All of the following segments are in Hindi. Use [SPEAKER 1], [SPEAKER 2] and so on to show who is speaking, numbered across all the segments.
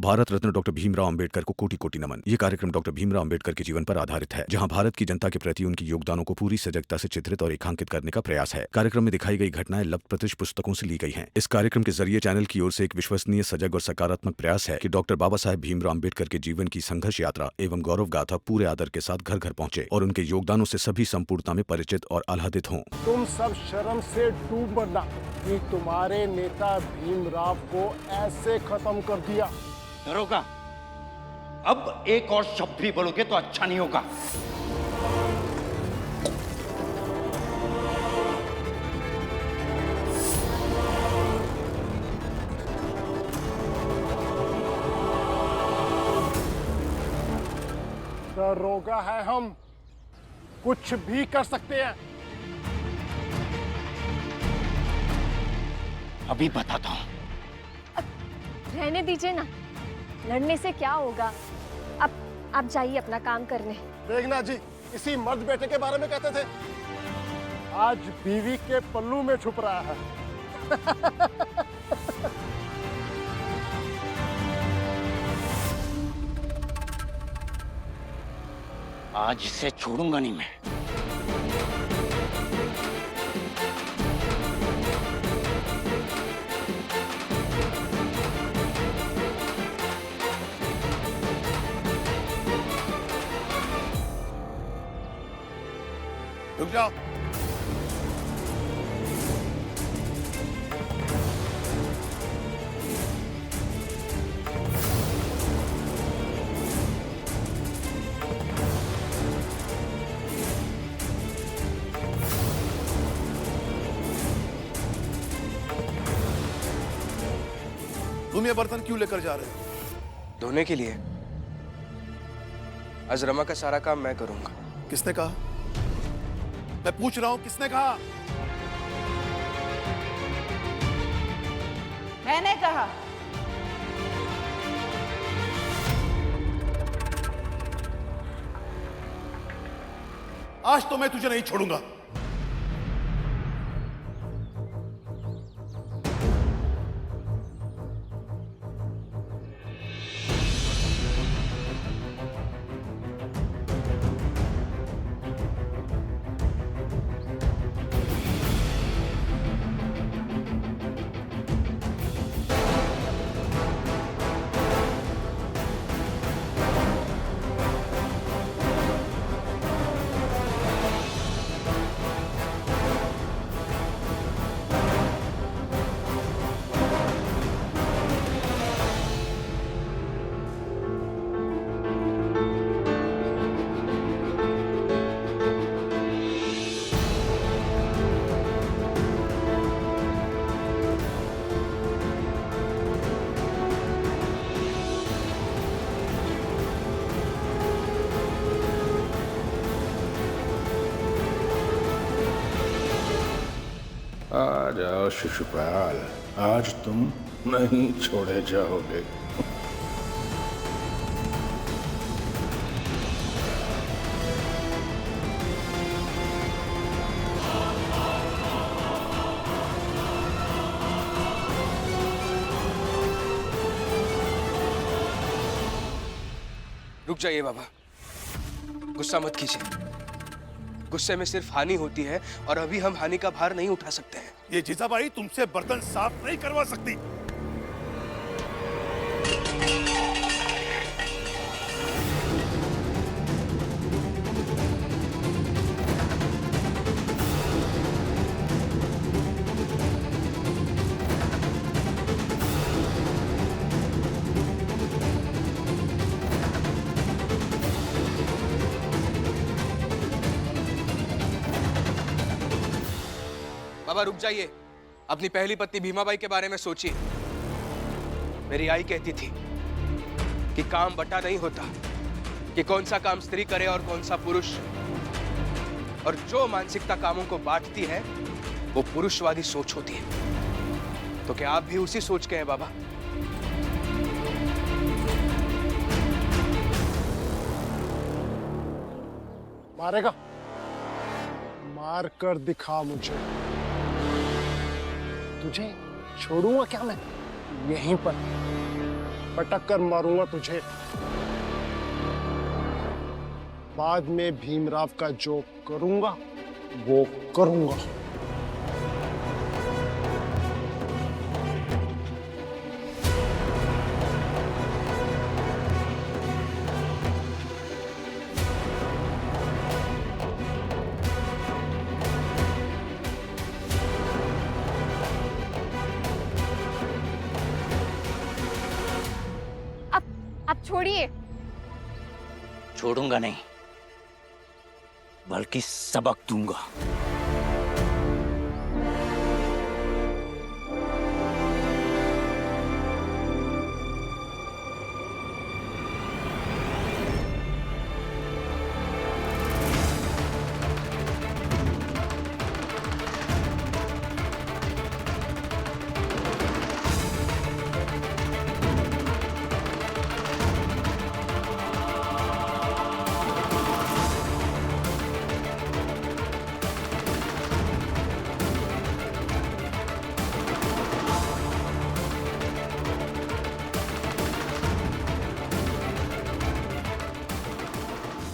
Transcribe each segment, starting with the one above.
[SPEAKER 1] भारत रत्न डॉक्टर भीमराव अंबेडकर को कोटि कोटि नमन। ये कार्यक्रम डॉक्टर भीमराव अंबेडकर के जीवन पर आधारित है, जहां भारत की जनता के प्रति उनके योगदानों को पूरी सजगता से चित्रित और रेखांकित करने का प्रयास है। कार्यक्रम में दिखाई गई घटनाएं लब्ध प्रतिष्ठ पुस्तकों से ली गई हैं। इस कार्यक्रम के जरिए चैनल की ओर से एक विश्वसनीय, सजग और सकारात्मक प्रयास है कि डॉक्टर बाबा साहेब भीमराव अंबेडकर के जीवन की संघर्ष यात्रा एवं गौरव गाथा पूरे आदर के साथ घर घर पहुंचे और उनके योगदानों से सभी संपूर्णता में परिचित और आह्लादित हों।
[SPEAKER 2] तुम सब शर्म से डूब मरना कि तुम्हारे नेता भीमराव को ऐसे खत्म कर दिया।
[SPEAKER 3] दरोगा, अब एक और शब्द भी बोलोगे तो अच्छा नहीं होगा।
[SPEAKER 2] दरोगा है हम, कुछ भी कर सकते हैं।
[SPEAKER 3] अभी बताता हूं।
[SPEAKER 4] रहने दीजिए ना, लड़ने से क्या होगा। अब आप जाइए अपना काम करने।
[SPEAKER 2] देखना जी, इसी मर्द बेटे के बारे में कहते थे, आज बीवी के पल्लू में छुप रहा है।
[SPEAKER 3] आज इसे छोड़ूंगा नहीं मैं।
[SPEAKER 2] रुक जाओ।
[SPEAKER 5] तुम ये बर्तन क्यों लेकर जा रहे हो?
[SPEAKER 6] धोने के लिए। आज रमा का सारा काम मैं करूंगा।
[SPEAKER 5] किसने कहा? मैं पूछ रहा हूं, किसने कहा?
[SPEAKER 7] मैंने कहा।
[SPEAKER 5] आज तो मैं तुझे नहीं छोड़ूंगा।
[SPEAKER 8] आ जाओ शिशुपाल, आज तुम नहीं छोड़े जाओगे।
[SPEAKER 6] रुक जाइए बाबा, गुस्सा मत कीजिए। गुस्से में सिर्फ हानि होती है और अभी हम हानि का भार नहीं उठा सकते हैं।
[SPEAKER 5] ये जीजाबाई तुमसे बर्तन साफ नहीं करवा सकती।
[SPEAKER 6] बाबा रुक जाइए, अपनी पहली पत्नी भीमाबाई के बारे में सोचिए। मेरी आई कहती थी कि काम बटा नहीं होता, कि कौन सा काम स्त्री करे और कौन सा पुरुष, और जो मानसिकता कामों को बांटती है वो पुरुषवादी सोच होती है। तो क्या आप भी उसी सोच के हैं बाबा?
[SPEAKER 2] मारेगा? मार कर दिखा मुझे। तुझे छोड़ूंगा क्या मैं? यहीं पर पटक कर मारूंगा तुझे। बाद में भीमराव का जो करूंगा वो करूंगा।
[SPEAKER 4] आप छोड़िए।
[SPEAKER 7] छोड़ूंगा नहीं, बल्कि सबक दूंगा।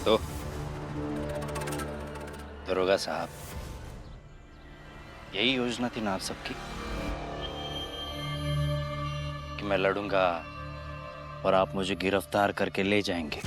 [SPEAKER 7] तो दरोगा साहब, यही योजना थी ना आप सबकी कि मैं लड़ूंगा और आप मुझे गिरफ्तार करके ले जाएंगे।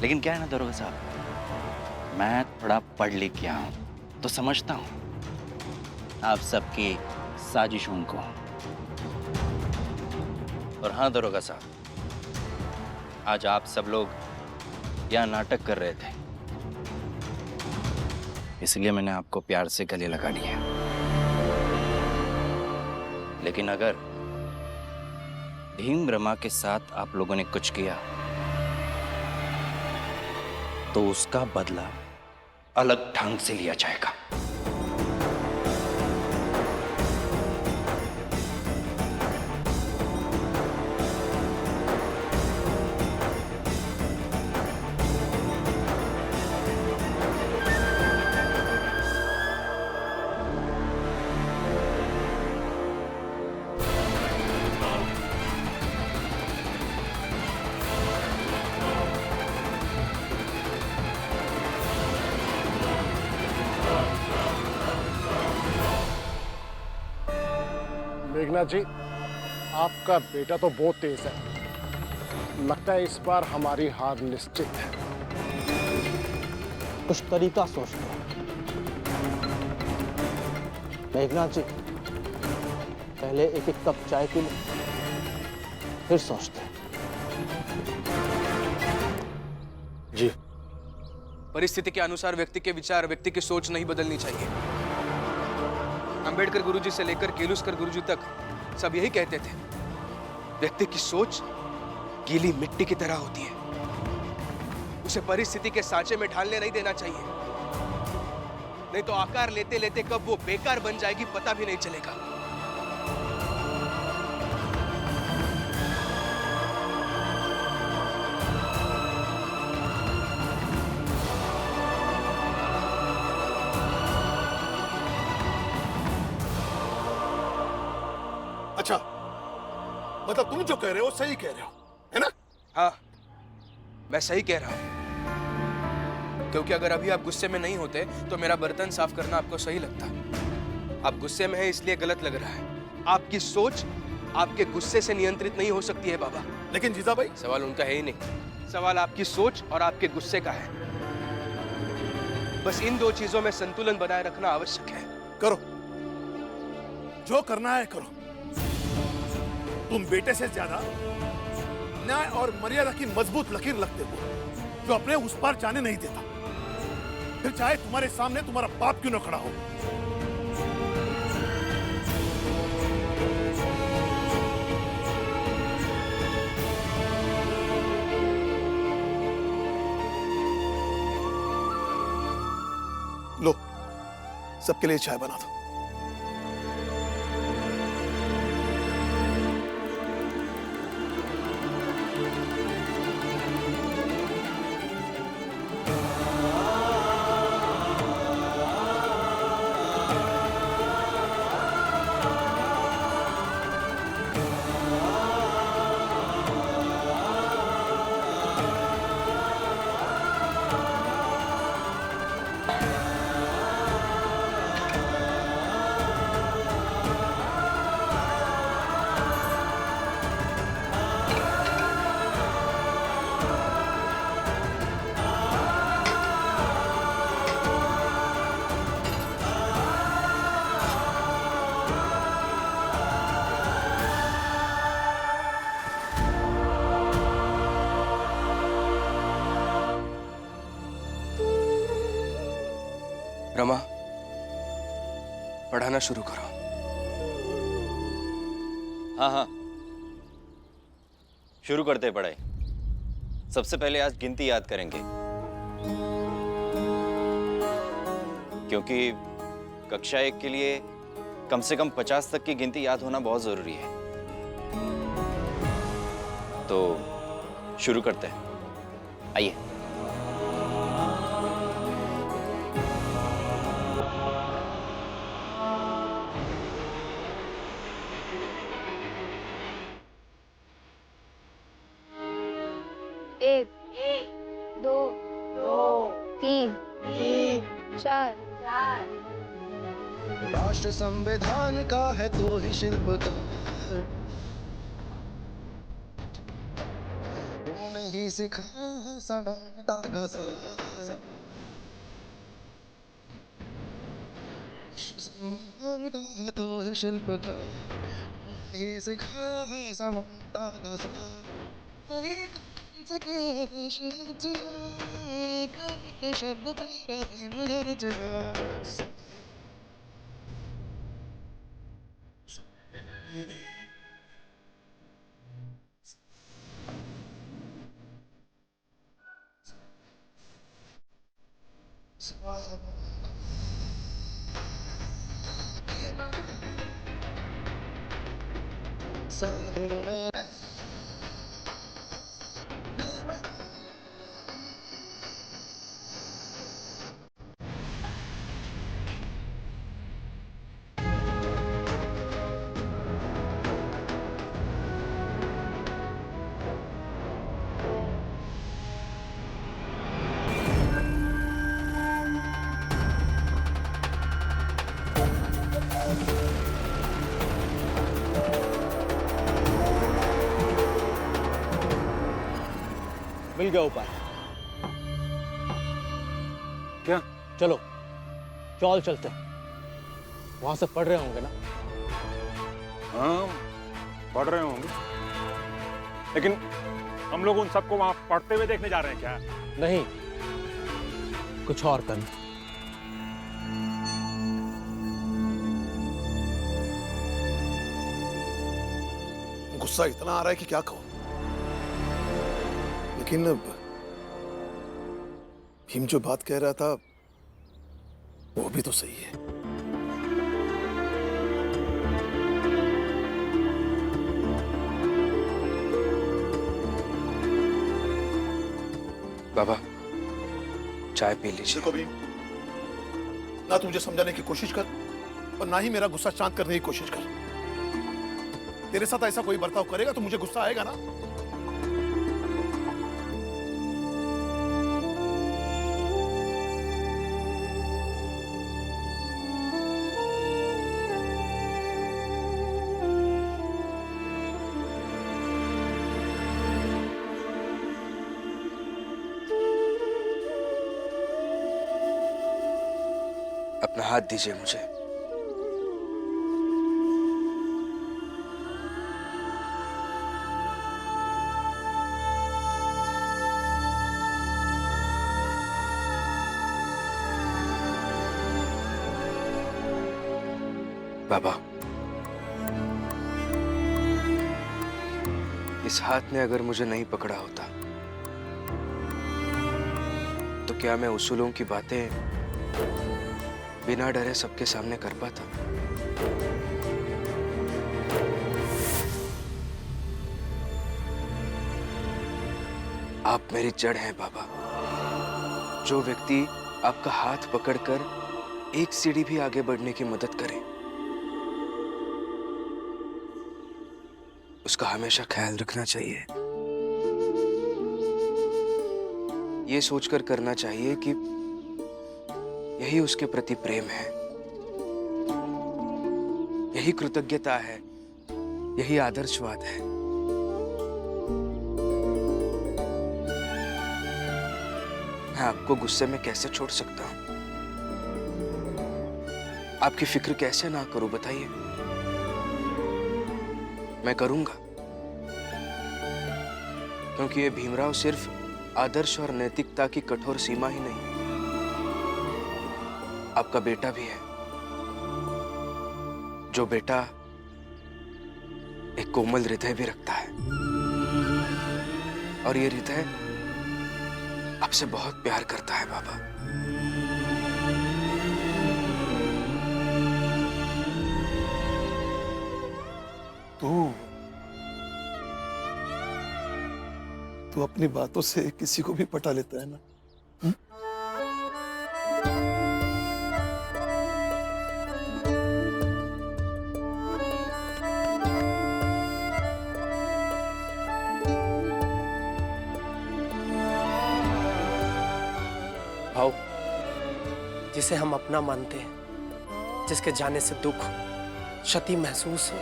[SPEAKER 7] लेकिन क्या है ना दरोगा साहब, मैं थोड़ा पढ़ लिख गया हूं तो समझता हूं आप सबकी साजिशों को। और हाँ दरोगा साहब, आज आप सब लोग यहाँ नाटक कर रहे थे, इसलिए मैंने आपको प्यार से गले लगा लिया। लेकिन अगर भीम रमा के साथ आप लोगों ने कुछ किया तो उसका बदला अलग ढंग से लिया जाएगा।
[SPEAKER 2] मेघनाथ जी, आपका बेटा तो बहुत तेज है। लगता है इस बार हमारी हार निश्चित है।
[SPEAKER 9] कुछ तरीका सोच लो मेघनाथ जी। पहले एक एक कप चाय पी लो, फिर सोचते हैं।
[SPEAKER 2] जी।
[SPEAKER 6] परिस्थिति के अनुसार व्यक्ति के विचार, व्यक्ति की सोच नहीं बदलनी चाहिए। अंबेडकर गुरुजी से लेकर केलुस्कर गुरुजी तक सब यही कहते थे, व्यक्ति की सोच गीली मिट्टी की तरह होती है, उसे परिस्थिति के सांचे में ढालने नहीं देना चाहिए, नहीं तो आकार लेते लेते कब वो बेकार बन जाएगी पता भी नहीं चलेगा।
[SPEAKER 5] अच्छा, मतलब तुम जो कह रहे हो सही कह रहे हो, है ना?
[SPEAKER 6] हाँ, मैं सही कह रहा हूं। क्योंकि अगर अभी आप गुस्से में नहीं होते तो मेरा बर्तन साफ करना आपको सही लगता। आप गुस्से में हैं इसलिए गलत लग रहा है। आपकी सोच आपके गुस्से से नियंत्रित नहीं हो सकती है बाबा।
[SPEAKER 5] लेकिन जीजा भाई,
[SPEAKER 6] सवाल उनका है ही नहीं, सवाल आपकी सोच और आपके गुस्से का है। बस इन दो चीजों में संतुलन बनाए रखना आवश्यक है।
[SPEAKER 5] करो जो करना है करो। तुम बेटे से ज्यादा न्याय और मर्यादा की मजबूत लकीर लगते हो जो अपने उस पार जाने नहीं देता, फिर चाहे तुम्हारे सामने तुम्हारा बाप क्यों न खड़ा हो। लो, सबके लिए चाय बना दो।
[SPEAKER 6] पढ़ना शुरू करो।
[SPEAKER 10] हाँ हाँ, शुरू करते हैं पढ़ाई। सबसे पहले आज गिनती याद करेंगे, क्योंकि कक्षा 1 के लिए कम से कम 50 तक की गिनती याद होना बहुत जरूरी है। तो शुरू करते हैं, आइए।
[SPEAKER 4] एक, दो, तीन, चार।
[SPEAKER 11] राष्ट्र संविधान का है तो ही शिल्पकार, नहीं सिखा समानता का सार। संविधान का है तो ही शिल्पकार, नहीं सिखा समानता का सार।
[SPEAKER 9] मिल गया उपाय।
[SPEAKER 8] क्या?
[SPEAKER 9] चलो चौल चलते हैं, वहां से पढ़ रहे होंगे ना।
[SPEAKER 8] हाँ, पढ़ रहे होंगे, लेकिन हम लोग उन सबको वहां पढ़ते हुए देखने जा रहे हैं क्या?
[SPEAKER 9] नहीं, कुछ और करना।
[SPEAKER 5] गुस्सा इतना आ रहा है कि क्या कहूं, लेकिन भीम जो बात कह रहा था वो भी तो सही है।
[SPEAKER 6] बाबा, चाय पी लीजिए।
[SPEAKER 5] देखो भीम, ना तू मुझे समझाने की कोशिश कर और ना ही मेरा गुस्सा शांत करने की कोशिश कर। तेरे साथ ऐसा कोई बर्ताव करेगा तो मुझे गुस्सा आएगा ना।
[SPEAKER 6] अपना हाथ दीजिए मुझे। बाबा, इस हाथ ने अगर मुझे नहीं पकड़ा होता तो क्या मैं उसूलों की बातें बिना डरे सबके सामने कर पाता? आप मेरी जड़ हैं बाबा। जो व्यक्ति आपका हाथ पकड़कर एक सीढ़ी भी आगे बढ़ने की मदद करे, उसका हमेशा ख्याल रखना चाहिए। ये सोचकर करना चाहिए कि यही उसके प्रति प्रेम है, यही कृतज्ञता है, यही आदर्शवाद है। मैं आपको गुस्से में कैसे छोड़ सकता हूं? आपकी फिक्र कैसे ना करूं बताइए? मैं करूंगा, क्योंकि ये भीमराव सिर्फ आदर्श और नैतिकता की कठोर सीमा ही नहीं, आपका बेटा भी है। जो बेटा एक कोमल हृदय भी रखता है, और ये हृदय आपसे बहुत प्यार करता है बाबा।
[SPEAKER 11] तू अपनी बातों से किसी को भी पटा लेता है ना?
[SPEAKER 12] भाव जिसे हम अपना मानते हैं, जिसके जाने से दुख, क्षति महसूस हो,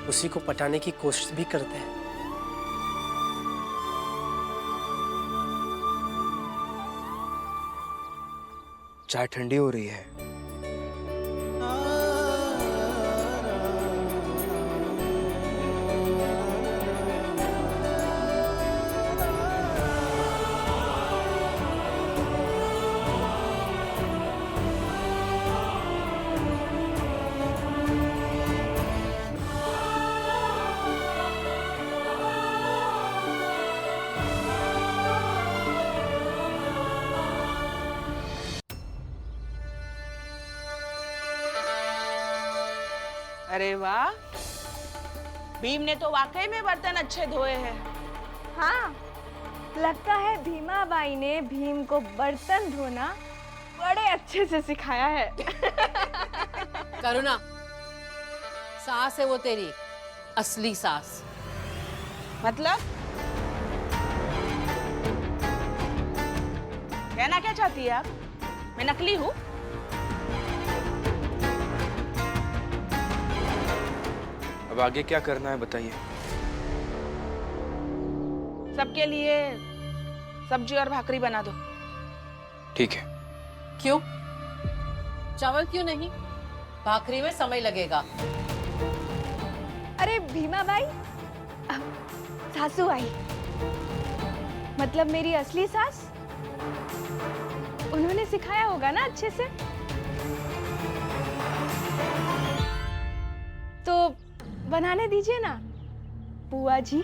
[SPEAKER 12] उसी को पटाने की कोशिश भी करते हैं।
[SPEAKER 6] चाय ठंडी हो रही है।
[SPEAKER 13] अरे वाह, भीम ने तो वाकई में बर्तन अच्छे धोए हैं।
[SPEAKER 4] हाँ, लगता है भीमा बाई ने भीम को बर्तन धोना बड़े अच्छे से सिखाया है।
[SPEAKER 14] करुणा, सास है वो तेरी, असली सास।
[SPEAKER 13] मतलब कहना क्या चाहती है आप? मैं नकली हूँ?
[SPEAKER 6] अब आगे क्या करना है बताइए।
[SPEAKER 13] सबके लिए सब्जी और भाकरी बना दो।
[SPEAKER 6] ठीक है।
[SPEAKER 14] क्यों? चावल क्यों नहीं? भाकरी में समय लगेगा।
[SPEAKER 4] अरे भीमा बाई, सासू आई, मतलब मेरी असली सास, उन्होंने सिखाया होगा ना अच्छे से। तो बनाने दीजिए ना बुआ जी।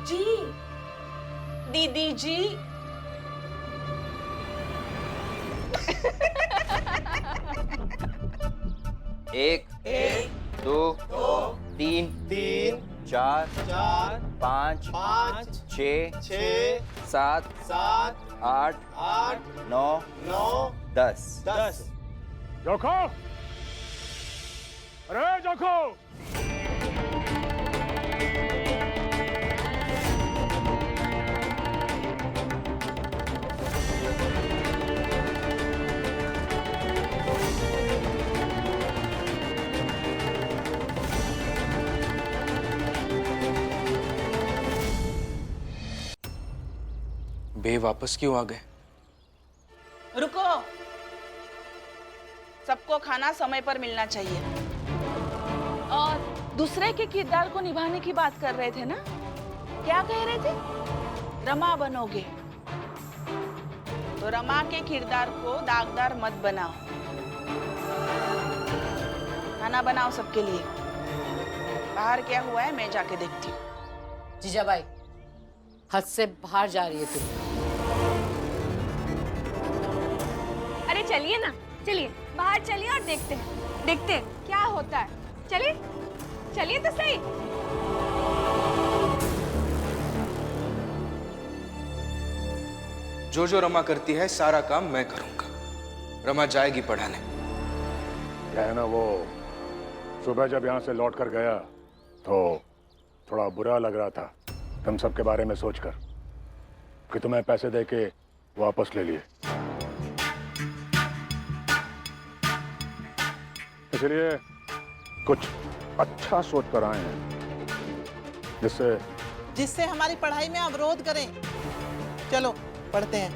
[SPEAKER 13] जी, दीदी जी।
[SPEAKER 10] एक, दो, तीन, चार, पाँच, 6, 7, 8, 9, 10।
[SPEAKER 8] जोखो, अरे जोखो,
[SPEAKER 6] बे वापस क्यों आ गए?
[SPEAKER 13] रुको, सबको खाना समय पर मिलना चाहिए। और दूसरे के किरदार को निभाने की बात कर रहे थे ना? क्या कह रहे थे? रमा बनोगे तो रमा के किरदार को दागदार मत बनाओ। खाना बनाओ सबके लिए। बाहर क्या हुआ है मैं जाके देखती हूँ।
[SPEAKER 14] जीजाबाई, हद से बाहर जा रही है तू।
[SPEAKER 4] अरे चलिए ना, चलिए बाहर चलिए और देखते हैं क्या होता है। चलिए चलिए तो सही।
[SPEAKER 6] जो जो रमा करती है सारा काम मैं करूंगा। रमा जाएगी पढ़ाने।
[SPEAKER 8] क्या है ना, वो सुबह जब यहाँ से लौट कर गया तो थोड़ा बुरा लग रहा था तुम सबके बारे में सोचकर कि तुम्हें पैसे देके वापस ले लिए। इसलिए कुछ अच्छा सोच कर आए हैं
[SPEAKER 15] जिससे हमारी पढ़ाई में अवरोध करें। चलो पढ़ते हैं।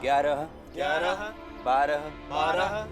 [SPEAKER 10] 11, 12, 12,